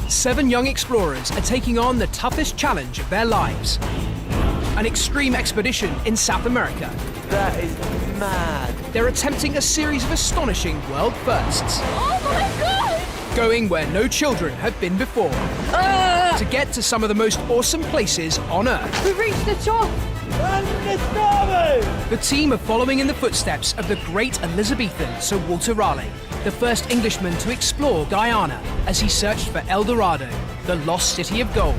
7 young explorers are taking on the toughest challenge of their lives. An extreme expedition in South America. That is mad. They're attempting a series of astonishing world firsts. Oh my God! Going where no children have been before. To get to some of the most awesome places on Earth. We've reached the top! The team are following in the footsteps of the great Elizabethan Sir Walter Raleigh, the first Englishman to explore Guyana as he searched for El Dorado, the lost city of gold.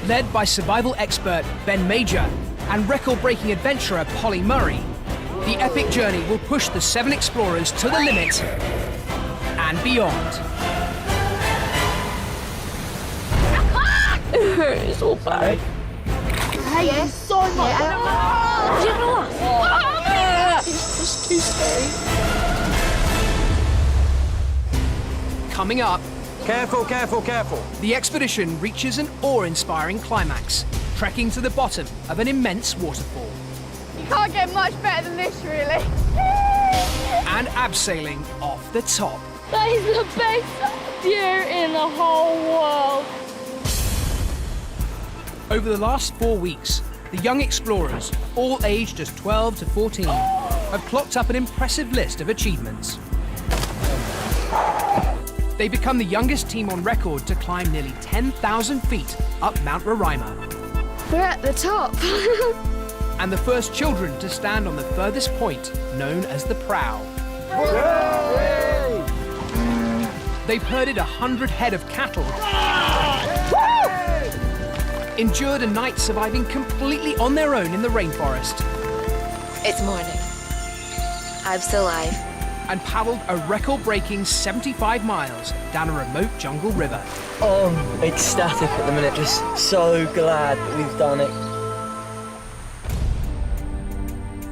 Led by survival expert Ben Major and record-breaking adventurer Polly Murray, the epic journey will push the 7 explorers to the limit and beyond. It hurts so bad. Yes. So much. Do you know what? It's just too scary. Coming up, Careful, careful, careful. the expedition reaches an awe-inspiring climax, trekking to the bottom of an immense waterfall. You can't get much better than this, really. And abseiling off the top. That is the best view in the whole world. Over the last 4 weeks, the young explorers, all aged just 12 to 14, have clocked up an impressive list of achievements. They become the youngest team on record to climb nearly 10,000 feet up Mount Roraima, We're at the top. and the first children to stand on the furthest point, known as the prow. They've herded 100 head of cattle, endured a night surviving completely on their own in the rainforest, It's morning. I'm still alive. and paddled a record-breaking 75 miles down a remote jungle river. Oh, ecstatic at the minute. Just so glad that we've done it.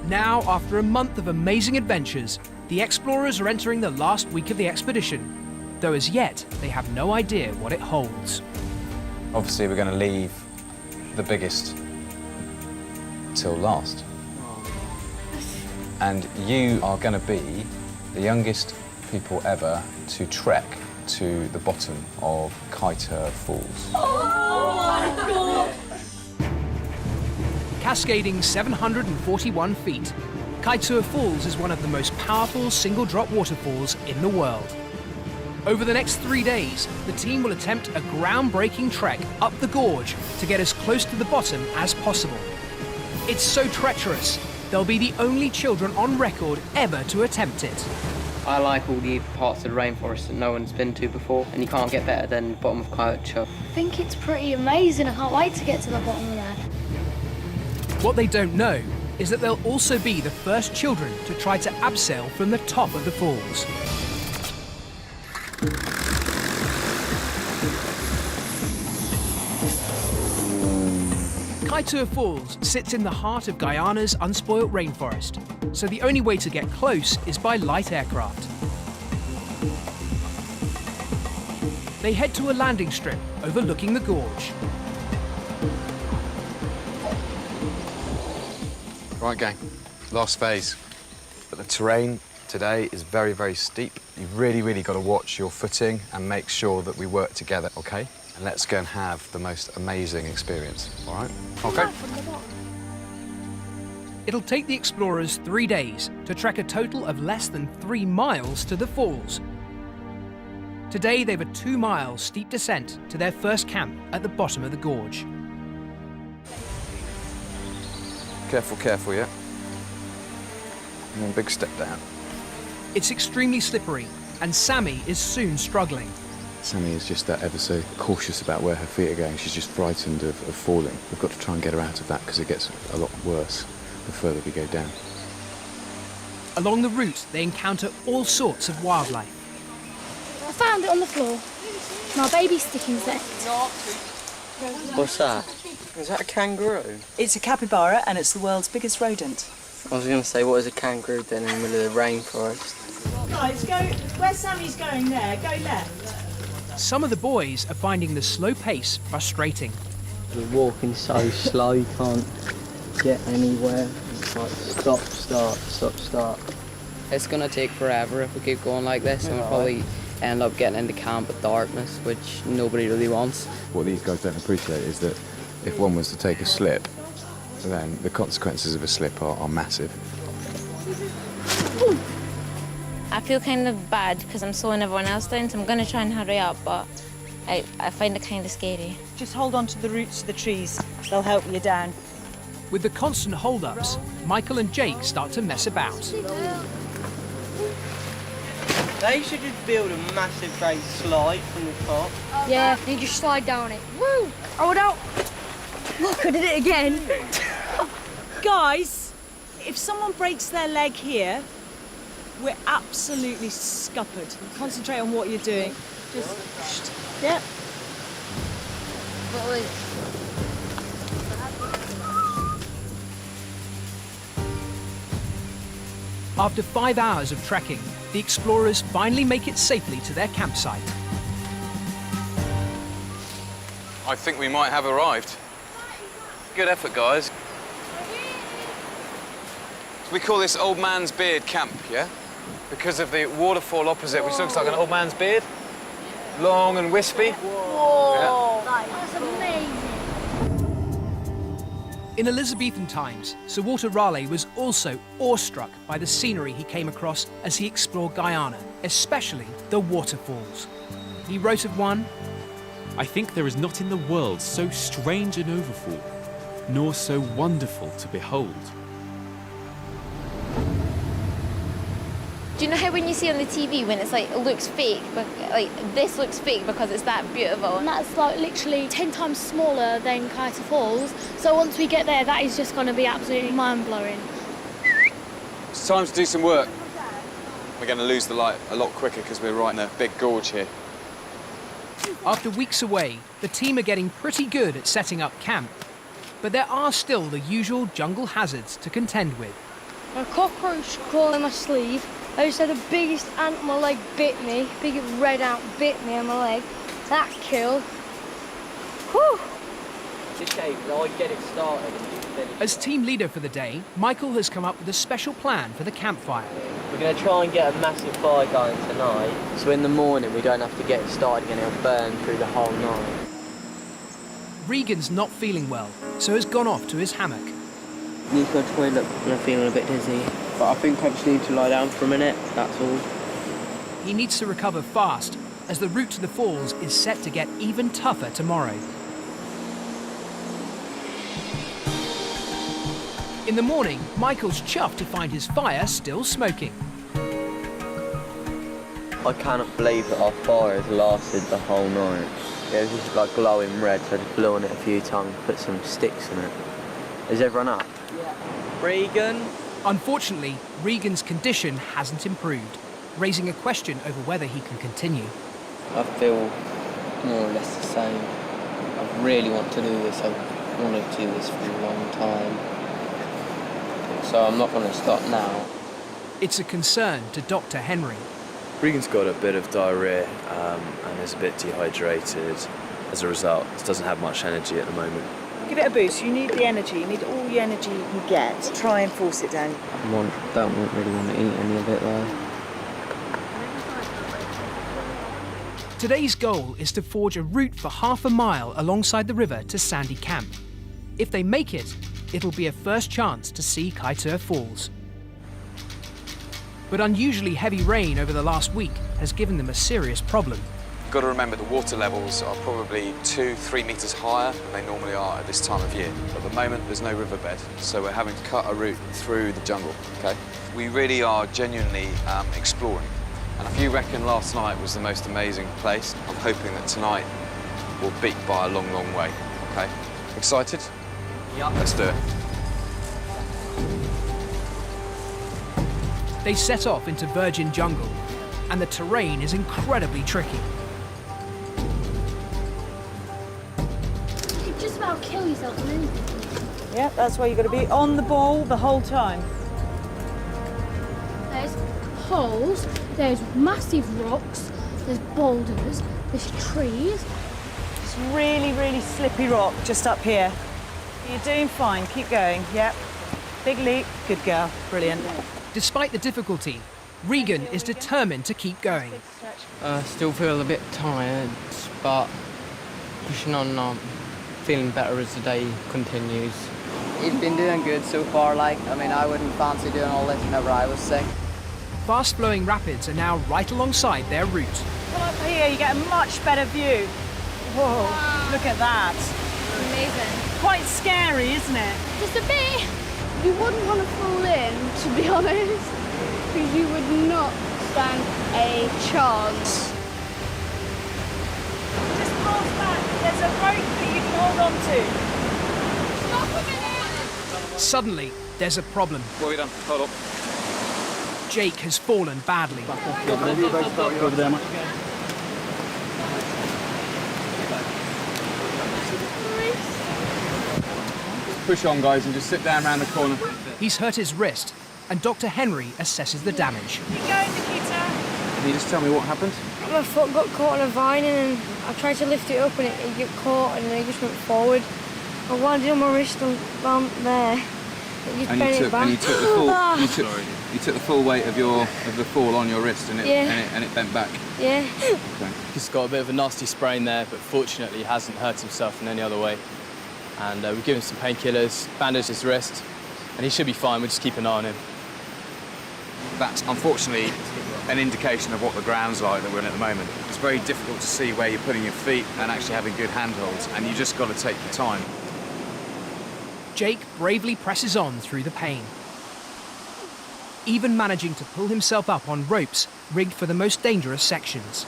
Now, after a month of amazing adventures, the explorers are entering the last week of the expedition, though as yet they have no idea what it holds. Obviously, we're going to leave the biggest till last. And you are going to be the youngest people ever to trek to the bottom of Kaieteur Falls. Cascading 741 feet, Kaieteur Falls is one of the most powerful single-drop waterfalls in the world. Over the next 3 days, the team will attempt a groundbreaking trek up the gorge to get as close to the bottom as possible. It's so treacherous, they'll be the only children on record ever to attempt it. I like all the parts of the rainforest that no one's been to before, and you can't get better than the bottom of Kaieteur. I think it's pretty amazing. I can't wait to get to the bottom of there. What they don't know is that they'll also be the first children to try to abseil from the top of the falls. Kaieteur Falls sits in the heart of Guyana's unspoilt rainforest, so the only way to get close is by light aircraft. They head to a landing strip overlooking the gorge. Right, gang, last phase. But the terrain today is very, very steep. You've really got to watch your footing and make sure that we work together, OK? And let's go and have the most amazing experience, all right? OK? It'll take the explorers 3 days to trek a total of less than 3 miles to the falls. Today, they've a 2-mile steep descent to their first camp at the bottom of the gorge. Careful, careful, yeah? One big step down. It's extremely slippery, and Sammie is soon struggling. Sammie is just ever so cautious about where her feet are going. She's just frightened of falling. We've got to try and get her out of that because it gets a lot worse the further we go down. Along the route, they encounter all sorts of wildlife. I found it on the floor. My baby sticking's there. What's that? Is that a kangaroo? It's a capybara and it's the world's biggest rodent. I was going to say, what is a kangaroo then in the middle of the rainforest? Guys, go where Sammie's going there. Go left. Some of the boys are finding the slow pace frustrating. We're walking so slow, you can't get anywhere. It's like stop, start, stop, start. It's going to take forever if we keep going like this, and we'll probably end up getting into camp with darkness, which nobody really wants. What these guys don't appreciate is that if one was to take a slip, then the consequences of a slip are massive. I feel kind of bad because I'm slowing everyone else down, so I'm going to try and hurry up, but I find it kind of scary. Just hold on to the roots of the trees. They'll help you down. With the constant hold-ups, Michael and Jake start to mess about. They should just build a massive great slide from the top. Yeah, you just slide down it. Woo! Oh, no! Look, I did it again. Guys, if someone breaks their leg here, we're absolutely scuppered. Concentrate on what you're doing. Just, yeah. After 5 hours of trekking, the explorers finally make it safely to their campsite. I think we might have arrived. Good effort, guys. We call this Old Man's Beard Camp, yeah? Because of the waterfall opposite, which looks like an old man's beard. Long and wispy. Whoa! Yeah. That's amazing. In Elizabethan times, Sir Walter Raleigh was also awestruck by the scenery he came across as he explored Guyana, especially the waterfalls. He wrote of one, "I think there is not in the world so strange an overfall, nor so wonderful to behold." Do you know how when you see on the TV when it's like, it looks fake, but like this looks fake because it's that beautiful? And that's like literally 10 times smaller than Kaieteur Falls. So once we get there, that is just going to be absolutely mind-blowing. It's time to do some work. We're going to lose the light a lot quicker because we're right in a big gorge here. After weeks away, the team are getting pretty good at setting up camp. But there are still the usual jungle hazards to contend with. A cockroach crawling my sleeve. I just had the biggest ant on my leg bit me. Big red ant bit me on my leg. That killed. Whew. It's a shame, I get it started and you finish. As team leader for the day, Michael has come up with a special plan for the campfire. We're going to try and get a massive fire going tonight, so in the morning we don't have to get it started again, it'll burn through the whole night. Regan's not feeling well, so has gone off to his hammock. Need to go to the toilet, I'm feeling a bit dizzy. But I think I just need to lie down for a minute, that's all. He needs to recover fast, as the route to the falls is set to get even tougher tomorrow. In the morning, Michael's chuffed to find his fire still smoking. I cannot believe that our fire has lasted the whole night. It was just like glowing red, so I just blew on it a few times, put some sticks in it. Is everyone up? Yeah. Regan? Unfortunately, Regan's condition hasn't improved, raising a question over whether he can continue. I feel more or less the same. I really want to do this. I wanted to do this for a long time. So I'm not going to stop now. It's a concern to Dr. Henry. Regan's got a bit of diarrhea and is a bit dehydrated. As a result, doesn't have much energy at the moment. Give it a boost. You need the energy. You need all the energy you can get. Try and force it down. Don't really want to eat any of it though. Today's goal is to forge a route for half a mile alongside the river to Sandy Camp. If they make it, it'll be a first chance to see Kaieteur Falls. But unusually heavy rain over the last week has given them a serious problem. You've got to remember the water levels are probably 2-3 metres higher than they normally are at this time of year. At the moment, there's no riverbed, so we're having to cut a route through the jungle, okay? We really are genuinely exploring. And if you reckon last night was the most amazing place, I'm hoping that tonight will beat by a long, long way, okay? Excited? Yeah. Let's do it. They set off into virgin jungle, and the terrain is incredibly tricky. You just about kill yourself on anything. Yeah, that's why you've got to be on the ball the whole time. There's holes, there's massive rocks, there's boulders, there's trees. It's really, really slippy rock just up here. You're doing fine. Keep going. Yep. Big leap. Good girl. Brilliant. Despite the difficulty, Regan is determined to keep going. Still feel a bit tired, but pushing on, feeling better as the day continues. He's been doing good so far, like, I mean, I wouldn't fancy doing all this whenever I was sick. Fast-flowing rapids are now right alongside their route. Come up here, you get a much better view. Whoa, look at that. Amazing. Quite scary, isn't it? Just a bit. You wouldn't want to fall in, to be honest, because you would not stand a chance. Just pass back. There's a rope that you can hold on to. Suddenly, there's a problem. What have you done? Hold up. Jake has fallen badly. Over there, Mike. Push on, guys, and just sit down around the corner. He's hurt his wrist, and Dr. Henry assesses the damage. Keep going, Nikita. Can you just tell me what happened? My foot got caught on a vine and I tried to lift it up and it got caught and I just went forward. I landed on my wrist down there. And you took the full weight of the fall on your wrist, and it bent back. Yeah. Okay. He's got a bit of a nasty sprain there, but fortunately he hasn't hurt himself in any other way. And we've given him some painkillers, bandaged his wrist, and he should be fine. We'll just keep an eye on him. That's unfortunately an indication of what the ground's like that we're in at the moment. It's very difficult to see where you're putting your feet and actually having good handholds, and you just got to take your time. Jake bravely presses on through the pain, even managing to pull himself up on ropes rigged for the most dangerous sections.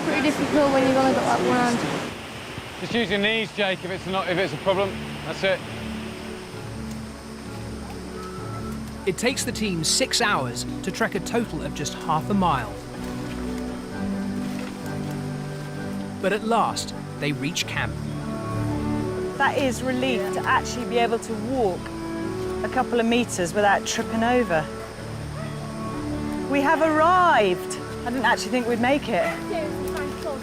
Pretty difficult when you've only got that one hand. Just use your knees, Jake, if it's a problem. That's it. It takes the team 6 hours to trek a total of just half a mile. But at last, they reach camp. That is relief to actually be able to walk a couple of metres without tripping over. We have arrived. I didn't actually think we'd make it.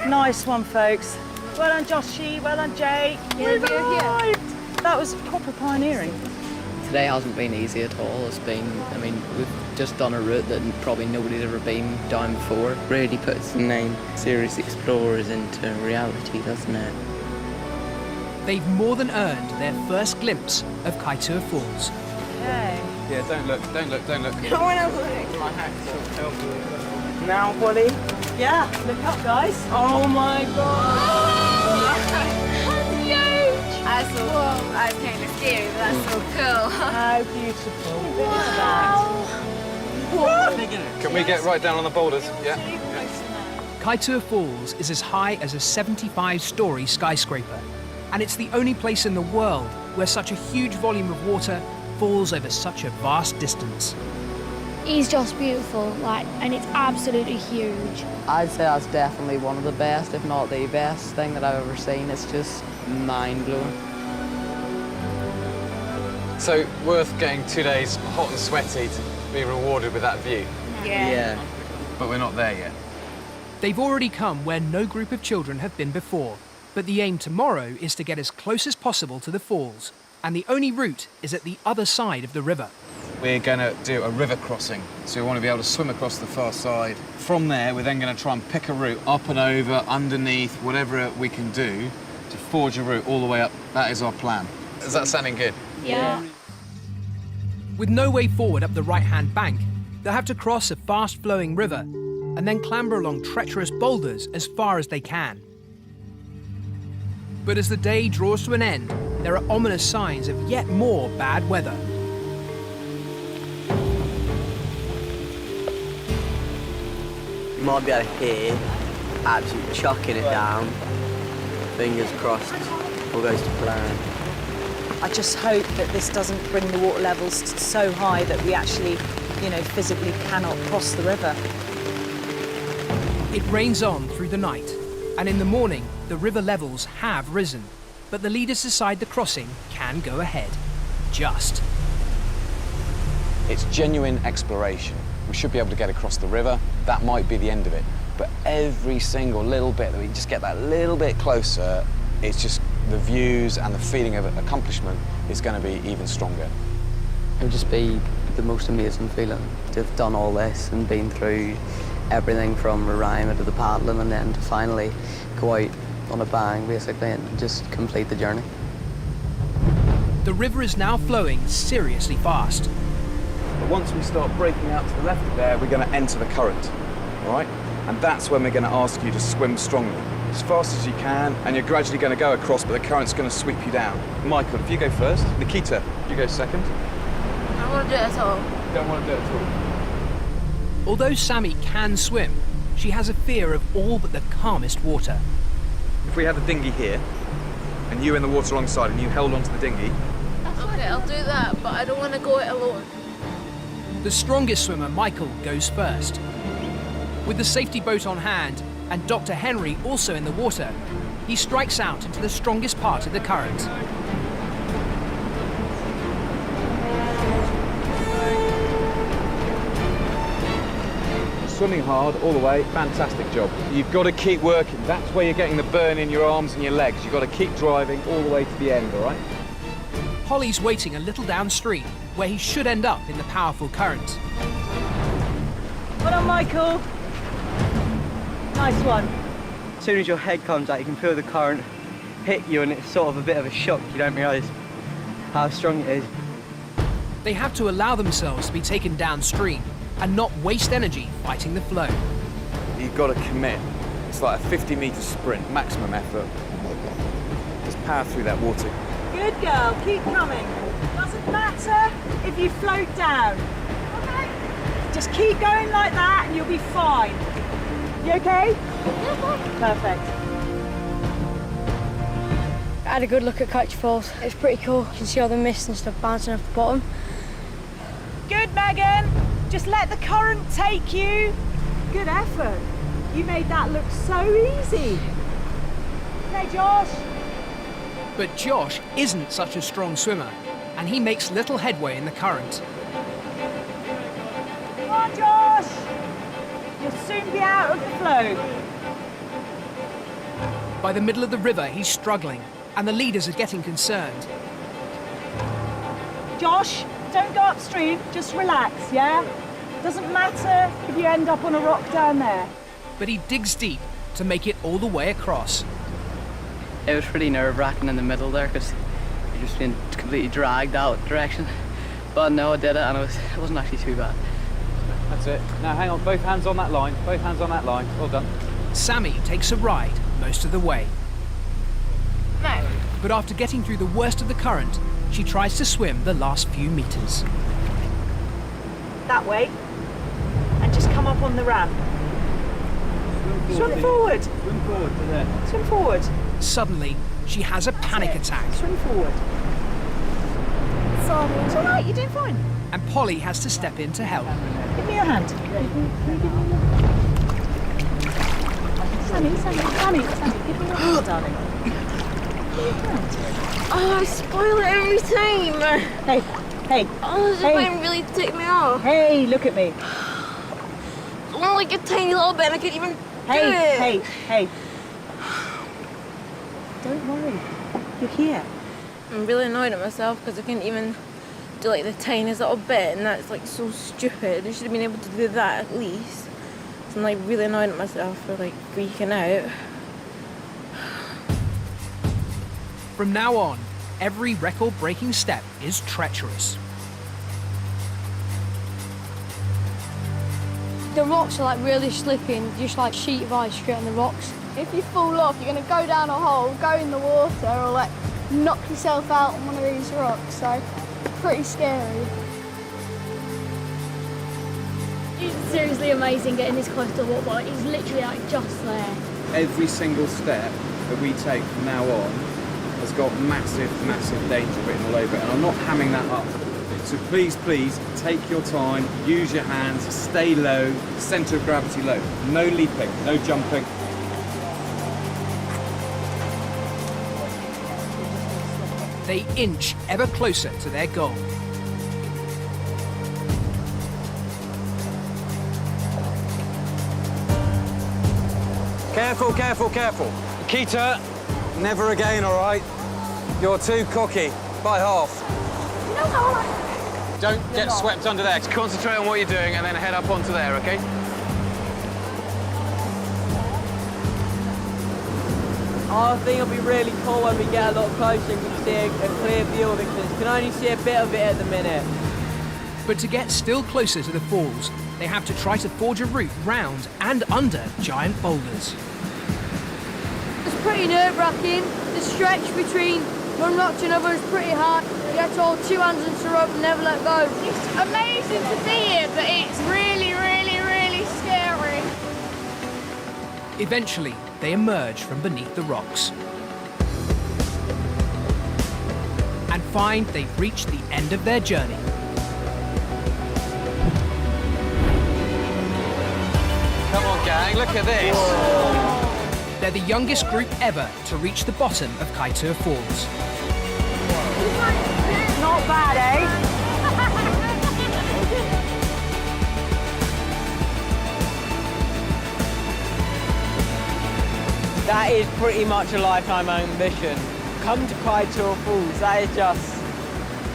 Nice one, folks. Well done, Joshy. Well done, Jake. We've arrived. That was proper pioneering. Today hasn't been easy at all. It's been, I mean, we've just done a route that probably nobody's ever been down before. Really puts the name Serious Explorers into reality, doesn't it? They've more than earned their first glimpse of Kaieteur Falls. Okay. Yeah, don't look. No one else looks. My hack's so helpful. Now, buddy. Yeah, look up, guys. Oh my God! That's huge. That's kind of scary, but that's so cool. How beautiful. Wow. Can we get right down on the boulders? Yeah. Kaieteur Falls is as high as a 75-story skyscraper, and it's the only place in the world where such a huge volume of water falls over such a vast distance. It's just beautiful, like, and it's absolutely huge. I'd say that's definitely one of the best, if not the best thing that I've ever seen. It's just mind-blowing. So worth getting 2 days hot and sweaty to be rewarded with that view. Yeah. But we're not there yet. They've already come where no group of children have been before, but the aim tomorrow is to get as close as possible to the falls, and the only route is at the other side of the river. We're going to do a river crossing, so we want to be able to swim across the far side. From there, we're then going to try and pick a route up and over, underneath, whatever we can do to forge a route all the way up. That is our plan. Is that sounding good? Yeah. With no way forward up the right-hand bank, they'll have to cross a fast-flowing river and then clamber along treacherous boulders as far as they can. But as the day draws to an end, there are ominous signs of yet more bad weather. You might be able to hear absolutely chucking it down. Fingers crossed, all goes to plan. I just hope that this doesn't bring the water levels so high that we actually, physically cannot cross the river. It rains on through the night, and in the morning, the river levels have risen, but the leaders decide the crossing can go ahead. Just. It's genuine exploration. We should be able to get across the river. That might be the end of it. But every single little bit that we just get that little bit closer, it's just the views and the feeling of accomplishment is going to be even stronger. It would just be the most amazing feeling to have done all this and been through everything from Regan to the paddling and then to finally go out on a bang, basically, and just complete the journey. The river is now flowing seriously fast. But once we start breaking out to the left of there, we're going to enter the current, all right? And that's when we're going to ask you to swim strongly, as fast as you can, and you're gradually going to go across, but the current's going to sweep you down. Michael, if you go first. Nikita, you go second. I don't want to do it at all. Don't want to do it at all. Although Sammie can swim, she has a fear of all but the calmest water. If we had the dinghy here, and you in the water alongside, and you held onto the dinghy. Okay, I'll do that, but I don't want to go it alone. The strongest swimmer, Michael, goes first. With the safety boat on hand and Dr. Henry also in the water, he strikes out into the strongest part of the current. Swimming hard all the way, fantastic job. You've got to keep working. That's where you're getting the burn in your arms and your legs. You've got to keep driving all the way to the end, all right? Polly's waiting a little downstream, where he should end up in the powerful current. Well done, Michael. Nice one. As soon as your head comes out, you can feel the current hit you, and it's sort of a bit of a shock. You don't realise how strong it is. They have to allow themselves to be taken downstream and not waste energy fighting the flow. You've got to commit. It's like a 50-metre sprint, maximum effort. Just power through that water. Good girl, keep coming. Doesn't matter if you float down. Okay. Just keep going like that and you'll be fine. You okay? Perfect. I had a good look at Kaieteur Falls. It's pretty cool. You can see all the mist and stuff bouncing off the bottom. Good, Megan. Just let the current take you. Good effort. You made that look so easy. Okay, Josh. But Josh isn't such a strong swimmer, and he makes little headway in the current. Come on, Josh. You'll soon be out of the flow. By the middle of the river, he's struggling, and the leaders are getting concerned. Josh, don't go upstream. Just relax, yeah? Doesn't matter if you end up on a rock down there. But he digs deep to make it all the way across. It was pretty nerve-wracking in the middle there because you're just being completely dragged that direction. But no, I did it and it wasn't actually too bad. That's it. Now hang on, both hands on that line. Both hands on that line. Well done. Sammie takes a ride most of the way. No. But after getting through the worst of the current, she tries to swim the last few meters. That way. And just come up on the ramp. Swim forward. Swim forward to there. Swim forward. Suddenly, she has a panic attack. Swim forward. Sorry. It's all right, you're doing fine. And Polly has to step in to help. Give me your hand. Sammie, give me your hand, darling. Oh, I spoil it every time. Hey. Oh, it's just going really to take me off. Hey, look at me. Only like a tiny little bit and I can't even do it. Hey. Don't worry. You're here. I'm really annoyed at myself because I couldn't even do like the tiniest little bit, and that's like so stupid. I should have been able to do that at least. So I'm like really annoyed at myself for like freaking out. From now on, every record-breaking step is treacherous. The rocks are like really slippy and just like sheet of ice straight on the rocks. If you fall off, you're going to go down a hole, go in the water, or like knock yourself out on one of these rocks. So, pretty scary. It's seriously amazing getting this close to the water. It's literally like just there. Every single step that we take from now on has got massive danger written all over it, and I'm not hamming that up. So please, take your time, use your hands, stay low, centre of gravity low. No leaping, no jumping. They inch ever closer to their goal. Careful. Nikita, never again, all right? You're too cocky, by half. You know how don't get swept under there. Just concentrate on what you're doing and then head up onto there, OK? I think it'll be really cool when we get a lot closer and can see a clear view of it, because you can only see a bit of it at the minute. But to get still closer to the falls, they have to try to forge a route round and under giant boulders. It's pretty nerve-wracking. The stretch between one rock to another is pretty hard. You have to hold two hands into the rope and never let go. It's amazing to be here, but it's really, really, really scary. Eventually, they emerge from beneath the rocks and find they've reached the end of their journey. Come on, gang, look at this. They're the youngest group ever to reach the bottom of Kaieteur Falls. Not bad, eh? That is pretty much a lifetime ambition. Come to Kaieteur Falls, that is just...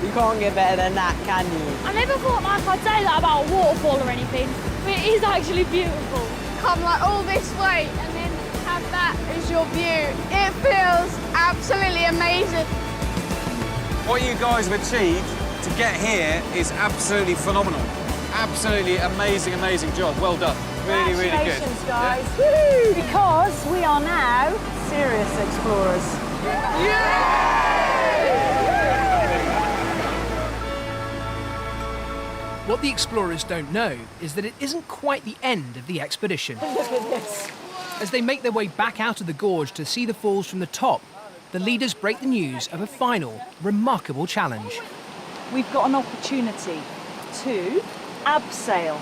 You can't get better than that, can you? I never thought like I'd say that about a waterfall or anything, but it is actually beautiful. Come like all this way and then have that as your view. It feels absolutely amazing. What you guys have achieved to get here is absolutely phenomenal. Absolutely amazing, amazing job. Well done. Really, really good. Congratulations, guys. Woo! Because we are now serious explorers. What the explorers don't know is that it isn't quite the end of the expedition. Look at this. As they make their way back out of the gorge to see the falls from the top, the leaders break the news of a final, remarkable challenge. We've got an opportunity to abseil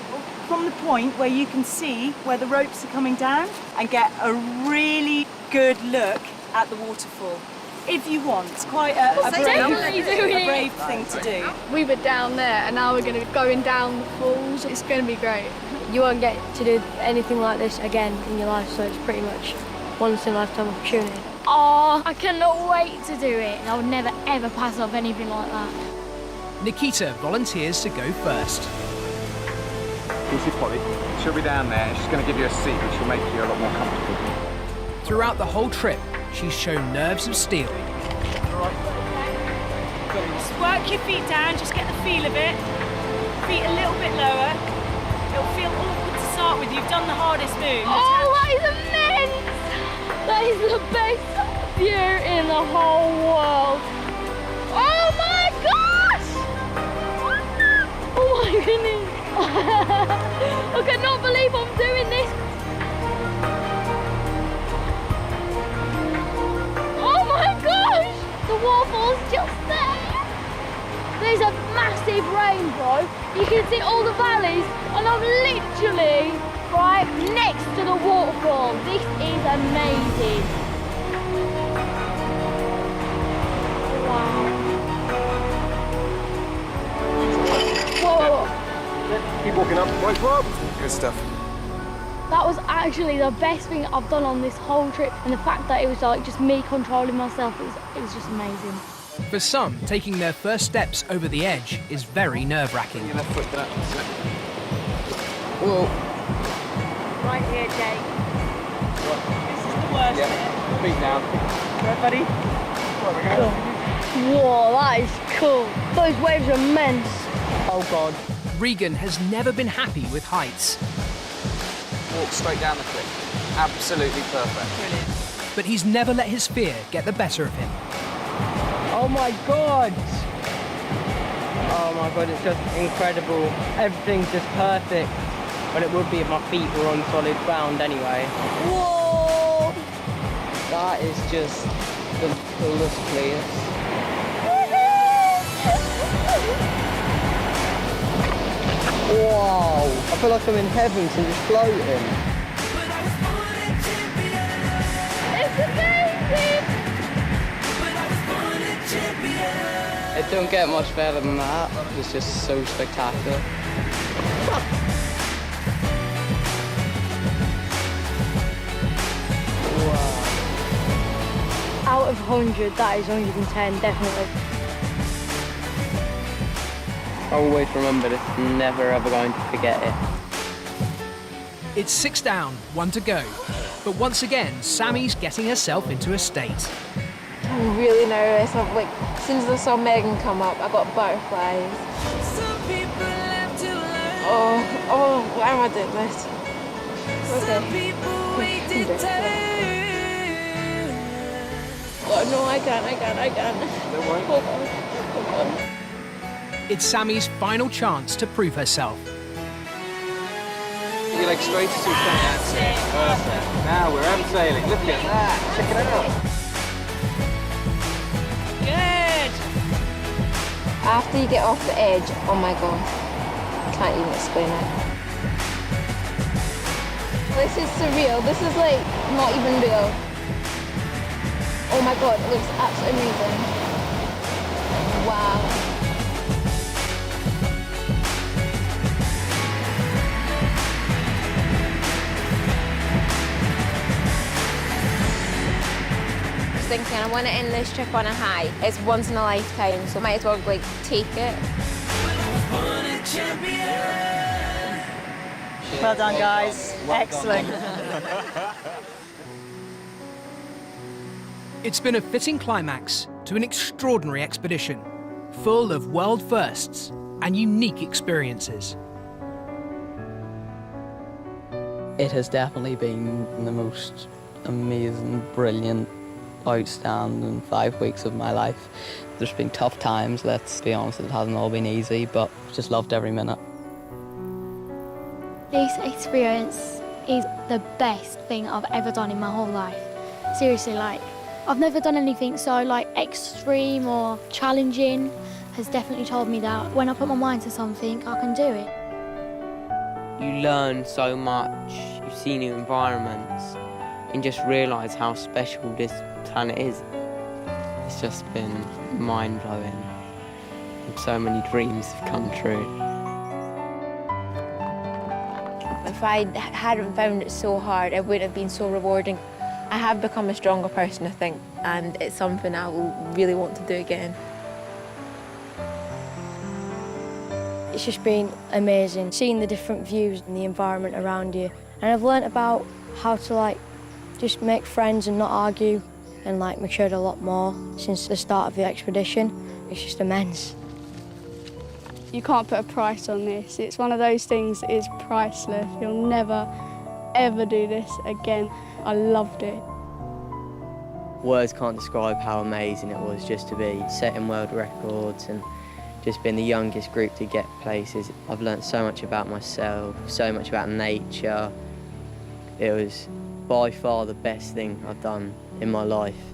from the point where you can see where the ropes are coming down and get a really good look at the waterfall. If you want, it's quite a brave thing to do. We were down there and now we're going to be going down the falls. It's going to be great. You won't get to do anything like this again in your life, so it's pretty much once in a lifetime opportunity. Oh, I cannot wait to do it. I would never ever pass off anything like that. Nikita volunteers to go first. You see Polly? She'll be down there and she's going to give you a seat which will make you a lot more comfortable. Throughout the whole trip, she's shown nerves of steel. Just work your feet down, just get the feel of it. Feet a little bit lower. It'll feel awkward to start with. You've done the hardest move. Oh, that is immense! That is the best view in the whole world. Oh my gosh! Oh my goodness! I cannot believe I'm doing this. Oh my gosh! The waterfall's just there. There's a massive rainbow. You can see all the valleys, and I'm literally right next to the waterfall. This is amazing. Wow. Whoa. Keep walking up. Right, Rob. Good stuff. That was actually the best thing I've done on this whole trip, and the fact that it was like just me controlling myself, it was just amazing. For some, taking their first steps over the edge is very nerve-wracking. Your left foot down. Whoa. Right here, Jake. This is the worst bit. Feet down. Right, buddy? Whoa, that is cool. Those waves are immense. Oh, God. Regan has never been happy with heights. Walk straight down the cliff. Absolutely perfect. Brilliant. But he's never let his fear get the better of him. Oh, my God. Oh, my God, it's just incredible. Everything's just perfect. But it would be if my feet were on solid ground anyway. Whoa! That is just the coolest place. Wow! I feel like I'm in heaven, so I'm just floating. It's amazing! It don't get much better than that. It's just so spectacular. Out of 100, that is 110, definitely. always remember this, never ever going to forget it. It's 6 down, 1 to go. But once again, Sammie's getting herself into a state. I'm really nervous. As soon as I saw Regan come up, I got butterflies. Oh, why am I doing this? Okay. Oh no, I can't. Don't worry. Hold on. It's Sammie's final chance to prove herself. Your legs straight as you can. That's it. Perfect. Now we're abseiling. Look at that. Check it out. Good. After you get off the edge, oh my god, I can't even explain it. This is surreal. This is like not even real. Oh my god, it looks absolutely amazing. Wow. Thinking I want to end this trip on a high. It's once in a lifetime, so might as well like take it. Well done, guys. Excellent. It's been a fitting climax to an extraordinary expedition, full of world firsts and unique experiences. It has definitely been the most amazing, brilliant, outstanding 5 weeks of my life. There's been tough times, let's be honest, it hasn't all been easy, but just loved every minute. This experience is the best thing I've ever done in my whole life. Seriously, like, I've never done anything so like extreme or challenging. Has definitely told me that when I put my mind to something, I can do it. You learn so much, you see new environments, and just realise how special this planet is. It's just been mind-blowing. So many dreams have come true. If I hadn't found it so hard, it wouldn't have been so rewarding. I have become a stronger person, I think, and it's something I will really want to do again. It's just been amazing, seeing the different views and the environment around you. And I've learnt about how to like just make friends and not argue, and like matured a lot more since the start of the expedition. It's just immense. You can't put a price on this. It's one of those things that is priceless. You'll never, ever do this again. I loved it. Words can't describe how amazing it was just to be setting world records and just being the youngest group to get places. I've learnt so much about myself, so much about nature. It was by far the best thing I've done in my life.